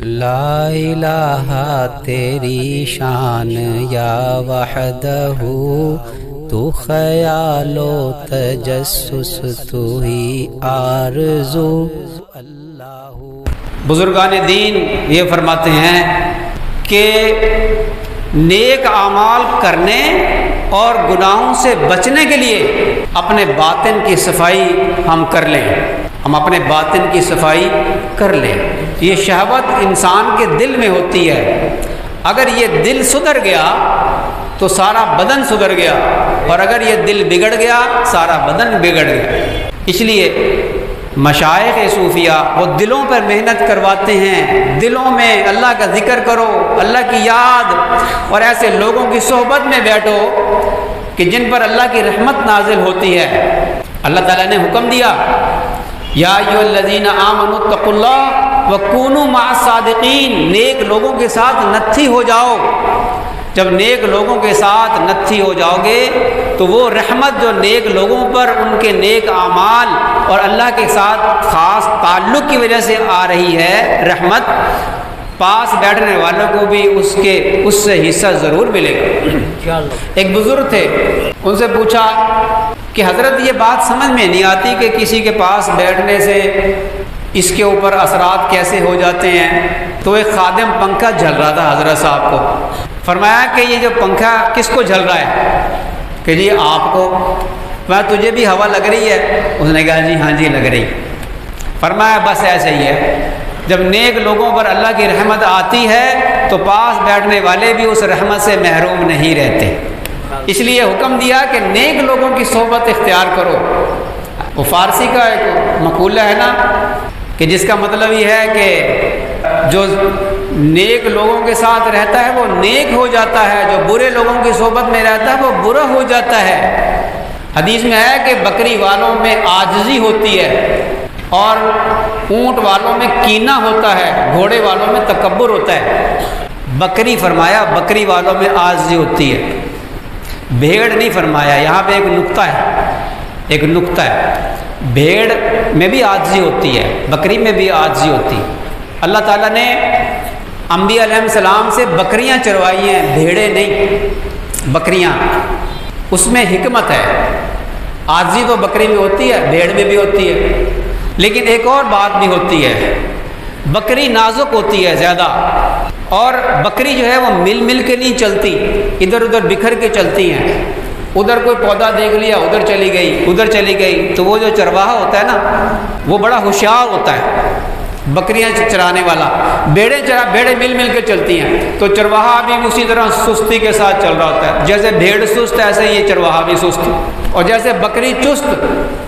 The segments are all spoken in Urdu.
لا الہ تیری شان یا وحدہ، تو خیال و تجسس تو ہی آرزو اللہ۔ بزرگان دین یہ فرماتے ہیں کہ نیک اعمال کرنے اور گناہوں سے بچنے کے لیے اپنے باطن کی صفائی ہم کر لیں، ہم اپنے باطن کی صفائی کر لیں۔ یہ شہوت انسان کے دل میں ہوتی ہے، اگر یہ دل سدھر گیا تو سارا بدن سدھر گیا، اور اگر یہ دل بگڑ گیا سارا بدن بگڑ گیا۔ اس لیے مشائخ صوفیہ وہ دلوں پر محنت کرواتے ہیں، دلوں میں اللہ کا ذکر کرو، اللہ کی یاد، اور ایسے لوگوں کی صحبت میں بیٹھو کہ جن پر اللہ کی رحمت نازل ہوتی ہے۔ اللہ تعالیٰ نے حکم دیا، یا ایھا الذین آمنوا اتقوا اللہ وکونوا مع الصادقین، نیک لوگوں کے ساتھ نتھی ہو جاؤ۔ جب نیک لوگوں کے ساتھ نتھی ہو جاؤ گے تو وہ رحمت جو نیک لوگوں پر ان کے نیک اعمال اور اللہ کے ساتھ خاص تعلق کی وجہ سے آ رہی ہے، رحمت پاس بیٹھنے والوں کو بھی اس سے حصہ ضرور ملے گا۔ ایک بزرگ تھے، ان سے پوچھا کہ حضرت یہ بات سمجھ میں نہیں آتی کہ کسی کے پاس بیٹھنے سے اس کے اوپر اثرات کیسے ہو جاتے ہیں۔ تو ایک خادم پنکھا جھل رہا تھا حضرت صاحب کو، فرمایا کہ یہ جو پنکھا کس کو جھل رہا ہے؟ کہ جی آپ کو۔ میں تجھے بھی ہوا لگ رہی ہے؟ اس نے کہا جی ہاں جی لگ رہی۔ فرمایا بس ایسے ہی ہے، جب نیک لوگوں پر اللہ کی رحمت آتی ہے تو پاس بیٹھنے والے بھی اس رحمت سے محروم نہیں رہتے۔ اس لیے حکم دیا کہ نیک لوگوں کی صحبت اختیار کرو۔ وہ فارسی کا ایک مقولہ ہے نا، کہ جس کا مطلب یہ ہے کہ جو نیک لوگوں کے ساتھ رہتا ہے وہ نیک ہو جاتا ہے، جو برے لوگوں کی صحبت میں رہتا ہے وہ برا ہو جاتا ہے۔ حدیث میں ہے کہ بکری والوں میں عاجزی ہوتی ہے، اور اونٹ والوں میں کینہ ہوتا ہے، گھوڑے والوں میں تکبر ہوتا ہے۔ بکری فرمایا بکری والوں میں عاجزی ہوتی ہے، بھیڑ نہیں فرمایا۔ یہاں پہ ایک نقطہ ہے، بھیڑ میں بھی عاجزی ہوتی ہے، بکری میں بھی عاجزی ہوتی ہے۔ اللہ تعالیٰ نے انبیاء علیہ السلام سے بکریاں چروائی ہیں، بھیڑیں نہیں، بکریاں۔ اس میں حکمت ہے، عاجزی تو بکری میں ہوتی ہے، بھیڑ میں بھی ہوتی ہے، لیکن ایک اور بات بھی ہوتی ہے، بکری نازک ہوتی ہے زیادہ، اور بکری جو ہے وہ مل کے نہیں چلتی، ادھر ادھر بکھر کے چلتی ہیں۔ ادھر کوئی پودا دیکھ لیا ادھر چلی گئی، تو وہ جو چرواہا ہوتا ہے نا وہ بڑا ہوشیار ہوتا ہے، بکریاں چرانے والا۔ بھیڑیں مل کے چلتی ہیں، تو چرواہا بھی اسی طرح سستی کے ساتھ چل رہا ہوتا ہے۔ جیسے بھیڑ سست ایسے یہ چرواہا بھی سست، اور جیسے بکری چست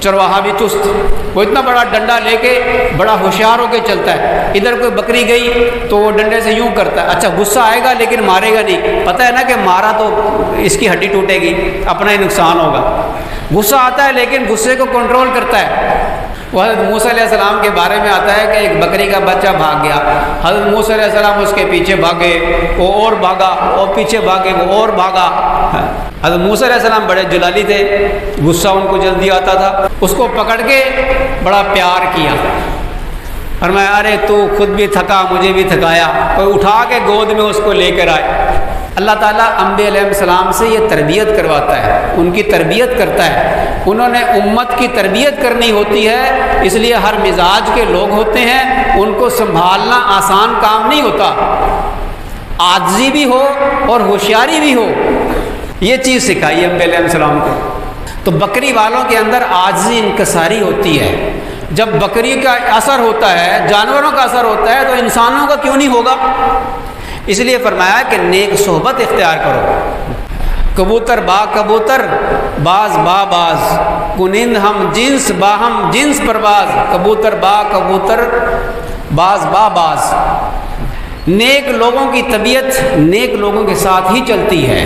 چرواہا بھی چست۔ وہ اتنا بڑا ڈنڈا لے کے بڑا ہوشیار ہو کے چلتا ہے، ادھر کوئی بکری گئی تو وہ ڈنڈے سے یوں کرتا ہے، اچھا غصہ آئے گا لیکن مارے گا نہیں، پتہ ہے نا کہ مارا تو اس کی ہڈی ٹوٹے گی، اپنا ہی نقصان ہوگا۔ غصہ آتا ہے لیکن غصے کو کنٹرول کرتا ہے۔ وہ حضرت موسیٰ علیہ السلام کے بارے میں آتا ہے کہ ایک بکری کا بچہ بھاگ گیا، حضرت موسیٰ علیہ السلام اس کے پیچھے بھاگے، وہ اور بھاگا، اور پیچھے بھاگے، وہ اور بھاگا۔ حضرت موسیٰ علیہ السلام بڑے جلالی تھے، غصہ ان کو جلدی آتا تھا، اس کو پکڑ کے بڑا پیار کیا، فرمایا ارے تو خود بھی تھکا مجھے بھی تھکایا، کوئی اٹھا کے گود میں اس کو لے کر آئے۔ اللہ تعالیٰ انبیاء علیہ السلام سے یہ تربیت کرواتا ہے، ان کی تربیت کرتا ہے۔ انہوں نے امت کی تربیت کرنی ہوتی ہے، اس لیے ہر مزاج کے لوگ ہوتے ہیں، ان کو سنبھالنا آسان کام نہیں ہوتا، عاجزی بھی ہو اور ہوشیاری بھی ہو، یہ چیز سکھائی انبیاء علیہ السلام کو۔ تو بکری والوں کے اندر عاجزی انکساری ہوتی ہے۔ جب بکری کا اثر ہوتا ہے، جانوروں کا اثر ہوتا ہے، تو انسانوں کا کیوں نہیں ہوگا؟ اس لیے فرمایا کہ نیک صحبت اختیار کرو۔ کبوتر با کبوتر، باز با باز، کنند ہم جنس با ہم جنس پرواز، کبوتر با کبوتر، باز با باز۔ نیک لوگوں کی طبیعت نیک لوگوں کے ساتھ ہی چلتی ہے۔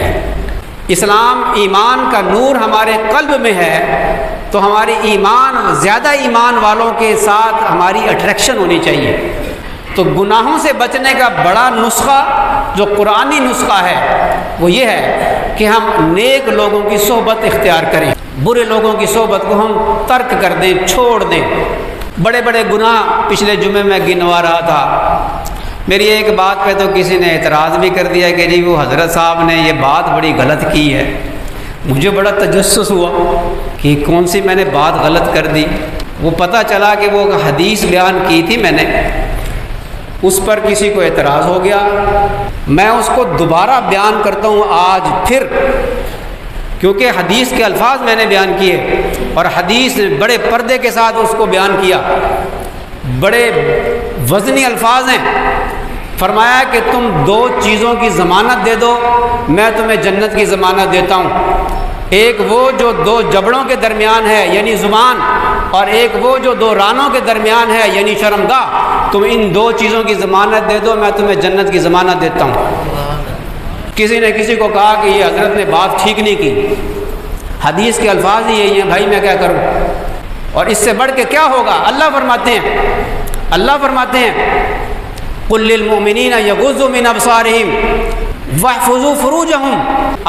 اسلام ایمان کا نور ہمارے قلب میں ہے، تو ہماری زیادہ ایمان والوں کے ساتھ ہماری اٹریکشن ہونی چاہیے۔ تو گناہوں سے بچنے کا بڑا نسخہ جو قرآنی نسخہ ہے وہ یہ ہے کہ ہم نیک لوگوں کی صحبت اختیار کریں، برے لوگوں کی صحبت کو ہم ترک کر دیں، چھوڑ دیں۔ بڑے بڑے گناہ پچھلے جمعے میں گنوا رہا تھا، میری ایک بات پہ تو کسی نے اعتراض بھی کر دیا کہ جی وہ حضرت صاحب نے یہ بات بڑی غلط کی ہے۔ مجھے بڑا تجسس ہوا کہ کون سی میں نے بات غلط کر دی۔ وہ پتہ چلا کہ وہ حدیث بیان کی تھی میں نے، اس پر کسی کو اعتراض ہو گیا۔ میں اس کو دوبارہ بیان کرتا ہوں آج پھر، کیونکہ حدیث کے الفاظ میں نے بیان کیے اور حدیث بڑے پردے کے ساتھ اس کو بیان کیا، بڑے وزنی الفاظ ہیں۔ فرمایا کہ تم دو چیزوں کی ضمانت دے دو، میں تمہیں جنت کی ضمانت دیتا ہوں۔ ایک وہ جو دو جبڑوں کے درمیان ہے یعنی زبان، اور ایک وہ جو دو رانوں کے درمیان ہے یعنی شرمگاہ۔ تم ان دو چیزوں کی ضمانت دے دو، میں تمہیں جنت کی ضمانت دیتا ہوں۔ کسی نے کسی کو کہا کہ یہ حضرت نے بات ٹھیک نہیں کی، حدیث کے الفاظ ہی یہی ہیں، بھائی میں کیا کروں؟ اور اس سے بڑھ کے کیا ہوگا؟ اللہ فرماتے ہیں قُلْ لِلْمُؤْمِنِينَ يَغُضُّوا مِنْ أَبْصَارِهِمْ وَاحْفَظُوا فُرُوجَهُمْ،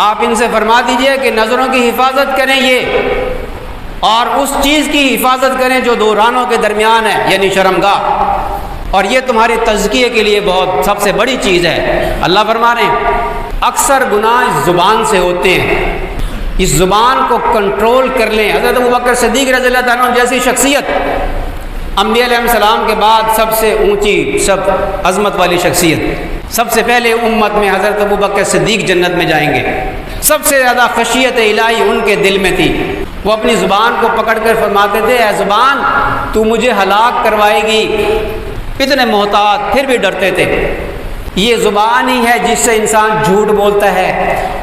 آپ ان سے فرما دیجئے کہ نظروں کی حفاظت کریں یہ، اور اس چیز کی حفاظت کریں جو دو رانوں کے درمیان ہے یعنی شرمگاہ، اور یہ تمہارے تزکیے کے لیے بہت سب سے بڑی چیز ہے۔ اللہ فرما رہے ہیں اکثر گناہ اس زبان سے ہوتے ہیں، اس زبان کو کنٹرول کر لیں۔ حضرت ابوبکر صدیق رضی اللہ عنہ جیسی شخصیت انبیاء علیہ السلام کے بعد سب سے اونچی، سب عظمت والی شخصیت، سب سے پہلے امت میں حضرت ابوبکر صدیق جنت میں جائیں گے۔ سب سے زیادہ خشیت الہی ان کے دل میں تھی۔ وہ اپنی زبان کو پکڑ کر فرماتے تھے اے زبان تو مجھے ہلاک کروائے گی، اتنے محتاط پھر بھی ڈرتے تھے۔ یہ زبان ہی ہے جس سے انسان جھوٹ بولتا ہے،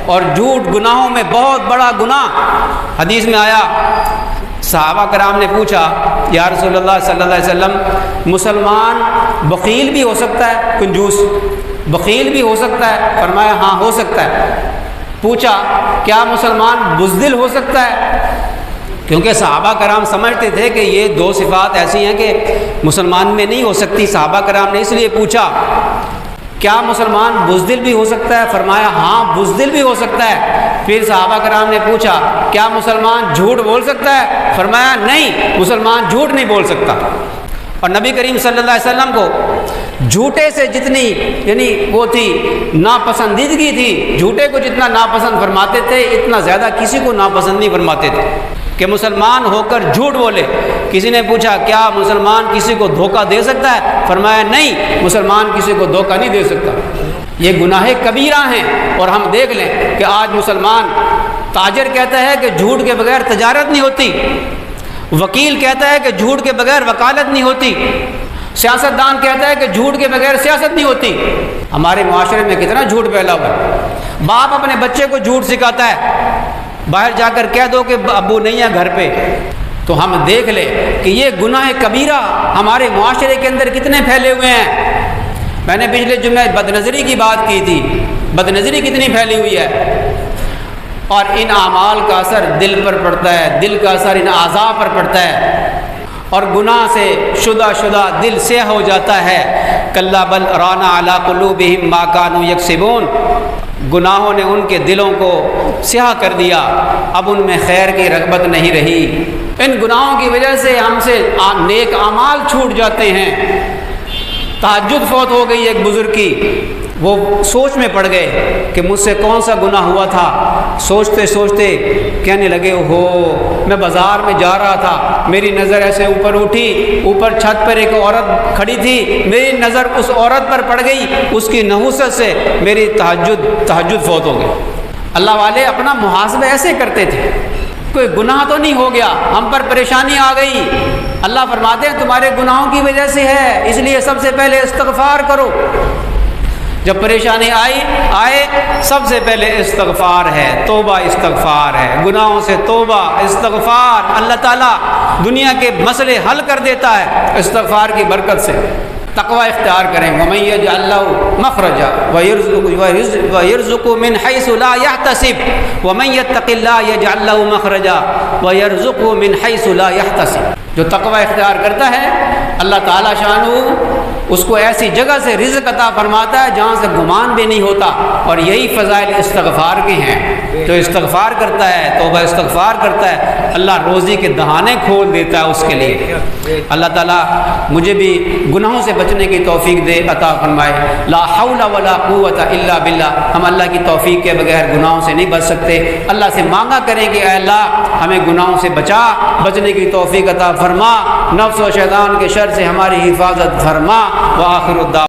اور جھوٹ گناہوں میں بہت بڑا گناہ۔ حدیث میں آیا، صحابہ کرام نے پوچھا یا رسول اللہ صلی اللہ علیہ وسلم مسلمان بخیل بھی ہو سکتا ہے، کنجوس بخیل بھی ہو سکتا ہے؟ فرمایا ہاں ہو سکتا ہے۔ پوچھا کیا مسلمان بزدل ہو سکتا ہے؟ کیونکہ صحابہ کرام سمجھتے تھے کہ یہ دو صفات ایسی ہیں کہ مسلمان میں نہیں ہو سکتی۔ صحابہ کرام نے اس لیے پوچھا کیا مسلمان بزدل بھی ہو سکتا ہے؟ فرمایا ہاں بزدل بھی ہو سکتا ہے۔ پھر صحابہ کرام نے پوچھا کیا مسلمان جھوٹ بول سکتا ہے؟ فرمایا نہیں، مسلمان جھوٹ نہیں بول سکتا۔ اور نبی کریم صلی اللہ علیہ وسلم کو جھوٹے سے جتنی یعنی وہ تھی ناپسندیدگی تھی، جھوٹے کو جتنا ناپسند فرماتے تھے اتنا زیادہ کسی کو ناپسند نہیں فرماتے تھے کہ مسلمان ہو کر جھوٹ بولے۔ کسی نے پوچھا کیا مسلمان کسی کو دھوکہ دے سکتا ہے؟ فرمایا نہیں، مسلمان کسی کو دھوکہ نہیں دے سکتا۔ یہ گناہ کبیرہ ہیں، اور ہم دیکھ لیں کہ آج مسلمان تاجر کہتا ہے کہ جھوٹ کے بغیر تجارت نہیں ہوتی، وکیل کہتا ہے کہ جھوٹ کے بغیر وکالت نہیں ہوتی، سیاستدان کہتا ہے کہ جھوٹ کے بغیر سیاست نہیں ہوتی۔ ہمارے معاشرے میں کتنا جھوٹ پھیلا ہوا ہے۔ باپ اپنے بچے کو جھوٹ سکھاتا ہے، باہر جا کر کہہ دو کہ ابو نہیں ہے گھر پہ، تو ہم دیکھ لیں کہ یہ گناہ کبیرہ ہمارے معاشرے کے اندر کتنے پھیلے ہوئے ہیں۔ میں نے پچھلے جمعے بدنظری کی بات کی تھی، بدنظری کتنی پھیلی ہوئی ہے، اور ان اعمال کا اثر دل پر پڑتا ہے، دل کا اثر ان اعضاء پر پڑتا ہے، اور گناہ سے شدہ دل سیاہ ہو جاتا ہے۔ کلا بل ران علی قلوبہم ما کانوا یکسبون، گناہوں نے ان کے دلوں کو سیاہ کر دیا، اب ان میں خیر کی رغبت نہیں رہی۔ ان گناہوں کی وجہ سے ہم سے نیک اعمال چھوٹ جاتے ہیں۔ تہجد فوت ہو گئی ایک بزرگ کی، وہ سوچ میں پڑ گئے کہ مجھ سے کون سا گناہ ہوا تھا۔ سوچتے سوچتے کہنے لگے ہو میں بازار میں جا رہا تھا، میری نظر ایسے اوپر اٹھی، اوپر چھت پر ایک عورت کھڑی تھی، میری نظر اس عورت پر پڑ گئی، اس کی نحوست سے میری تہجد فوت ہو گئی۔ اللہ والے اپنا محاسبہ ایسے کرتے تھے، کوئی گناہ تو نہیں ہو گیا، ہم پر پریشانی آ گئی، اللہ فرماتے ہیں تمہارے گناہوں کی وجہ سے ہے، اس لیے سب سے پہلے استغفار کرو۔ جب پریشانی آئے سب سے پہلے استغفار ہے، توبہ استغفار ہے، گناہوں سے توبہ استغفار۔ اللہ تعالیٰ دنیا کے مسئلے حل کر دیتا ہے استغفار کی برکت سے۔ تقوی اختیار کریں، وَمَن يَجْعَل لَّهُ مَخْرَجًا وَيَرْزُقْهُ مِنْ حَيْثُ لَا يَحْتَسِبُ وَمَن يَتَّقِ اللَّهَ يَجْعَل لَّهُ مَخْرَجًا وَيَرْزُقْهُ مِنْ حَيْثُ لَا يَحْتَسِبُ۔ جو تقوی اختیار کرتا ہے اللہ تعالیٰ شانہ اس کو ایسی جگہ سے رزق عطا فرماتا ہے جہاں سے گمان بھی نہیں ہوتا، اور یہی فضائل استغفار کے ہیں۔ جو استغفار کرتا ہے، توبہ استغفار کرتا ہے، اللہ روزی کے دہانے کھول دیتا ہے اس کے لیے۔ اللہ تعالیٰ مجھے بھی گناہوں سے بچنے کی توفیق دے، عطا فرمائے۔ لا حول ولا قوت الا باللہ، ہم اللہ کی توفیق کے بغیر گناہوں سے نہیں بچ سکتے۔ اللہ سے مانگا کریں کہ اے اللہ ہمیں گناہوں سے بچنے کی توفیق عطا فرما، نفس و شیطان کے شر سے ہماری حفاظت فرما۔ وآخر الدعوانا